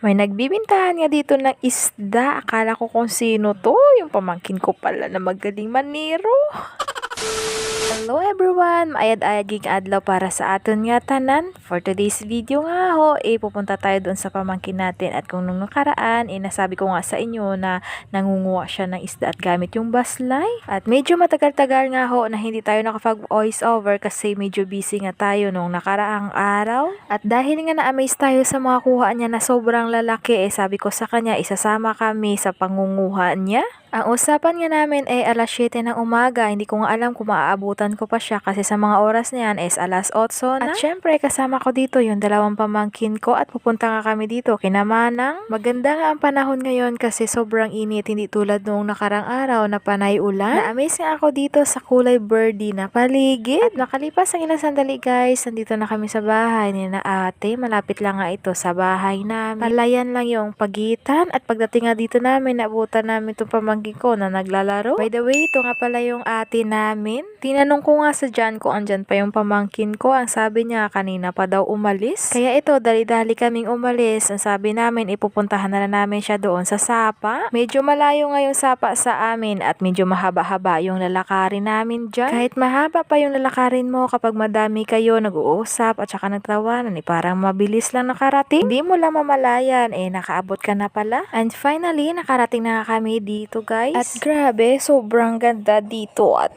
May nagbibintahan nga dito ng isda. Akala ko kung sino to. Yung pamangkin ko pala na magaling maniro. Hello everyone! Maayad-ayad ging adlaw para sa aton nga tanan. For today's video nga ho, pupunta tayo doon sa pamangkin natin. At kung nung nakaraan, nasabi ko nga sa inyo na nangunguha siya ng isda at gamit yung baslay. At medyo matagal-tagal nga ho na hindi tayo nakapag-voice over kasi medyo busy nga tayo nung nakaraang araw. At dahil nga na-amaze tayo sa mga kuha niya na sobrang lalaki, sabi ko sa kanya isasama kami sa pangunguha niya. Ang usapan nga namin ay alas 7 ng umaga. Hindi ko nga alam kung maaabutan ko pa siya kasi sa mga oras na yan is alas 8 na. At syempre kasama ko dito yung dalawang pamangkin ko at pupunta nga kami dito kinamanang. Maganda nga ang panahon ngayon kasi sobrang init, hindi tulad noong nakarang araw na panay ulan. Na-amaze nga ako dito sa kulay birdie na paligid. At nakalipas ang ilang sandali guys, nandito na kami sa bahay ni na ate. Malapit lang nga ito sa bahay namin. Palayan lang yung pagitan at pagdating nga dito namin, naabutan namin itong pamangkin ko na naglalaro. By the way, ito nga pala yung ate namin. Tinanong ko nga sa Jan kung andyan pa yung pamangkin ko. Ang sabi niya kanina pa daw umalis. Kaya ito, dali-dali kaming umalis. Ang sabi namin, ipupuntahan na namin siya doon sa sapa. Medyo malayo nga yung sapa sa amin at medyo mahaba-haba yung lalakarin namin dyan. Kahit mahaba pa yung lalakarin mo kapag madami kayo nag-uusap at saka nagtawanan, parang mabilis lang nakarating. Hindi mo lang mamalayan, nakaabot ka na pala. And finally, nakarating na kami dito guys. At grabe, sobrang ganda dito at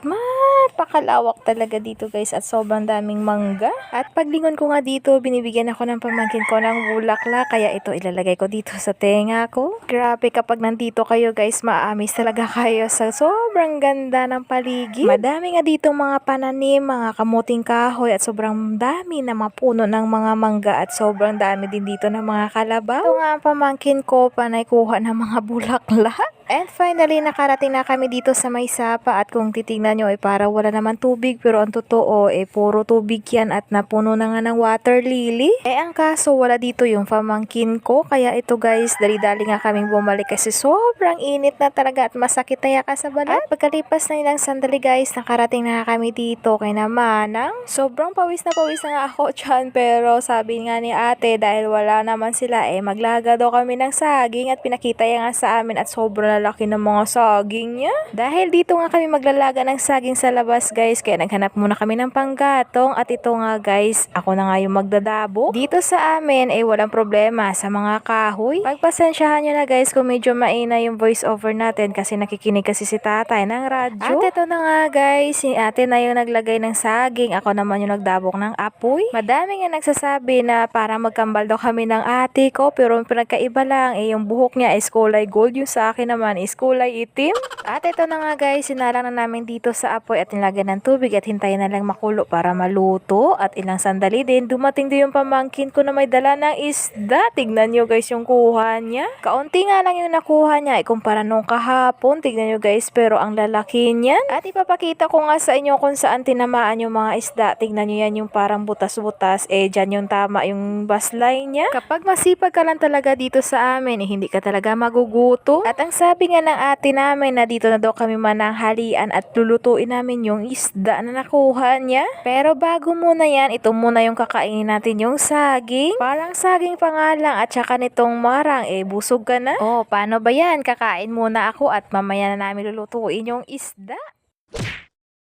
pakalawak talaga dito guys at sobrang daming mangga. At paglingon ko nga dito, binibigyan ako ng pamangkin ko ng bulaklak kaya ito ilalagay ko dito sa tenga ko. Grabe kapag nandito kayo guys, maamis talaga kayo sa sobrang ganda ng paligid. Madami nga dito mga pananim, mga kamuting kahoy at sobrang dami na mga puno ng mga mangga at sobrang dami din dito ng mga kalabaw. Ito nga ang pamangkin ko, panay kuha ng mga bulaklak. And finally, nakarating na kami dito sa may sapa at kung titingnan nyo para wala naman tubig pero ang totoo puro tubig yan at napuno na nga ng water lily. Ang kaso wala dito yung pamangkin ko kaya ito guys, dali-dali nga kaming bumalik kasi sobrang init na talaga at masakit na yaka sa balat. At pagkalipas na ilang sandali guys, nakarating na kami dito kay namanang. Sobrang pawis na nga ako dyan pero sabi nga ni ate dahil wala naman sila maglaga daw kami ng saging at pinakita nga sa amin at sobrang laki ng mga saging niya. Dahil dito nga kami maglalaga ng saging sa labas guys, kaya naghanap muna kami ng panggatong at ito nga guys, ako na nga yung magdadabo. Dito sa amin walang problema sa mga kahoy. Pagpasensyahan nyo na guys kung medyo maina yung voice over natin kasi nakikinig kasi si tatay ng radyo. At ito na nga guys, si ate na yung naglagay ng saging, ako naman yung nagdabok ng apoy. Madami nga nagsasabi na para magkambal daw kami ng ate ko pero pinagkaiba lang yung buhok niya is kulay gold, yung sa akin naman is kulay itim. At ito na nga guys, sinalang na namin dito sa apoy at nilagyan ng tubig at hintayin na lang makulo para maluto. At ilang sandali din, dumating din yung pamangkin ko na may dala ng isda. Tignan nyo guys yung kuha niya. Kaunti nga lang yung nakuha niya ikumpara nung kahapon. Tignan nyo guys, pero ang lalaki niyan. At ipapakita ko nga sa inyo kung saan tinamaan yung mga isda. Tignan nyo yan yung parang butas-butas. Dyan yung tama yung baslay niya. Kapag masipag ka lang talaga dito sa amin, hindi ka talaga maguguto. At ang sabi nga ng ate namin na dito na daw kami mananghalian at lulutuin namin yung isda na nakuha niya. Pero bago muna yan, ito muna yung kakainin natin yung saging. Parang saging pa nga lang at saka nitong marang busog ka na. Paano ba yan? Kakain muna ako at mamaya na namin lulutuin yung isda.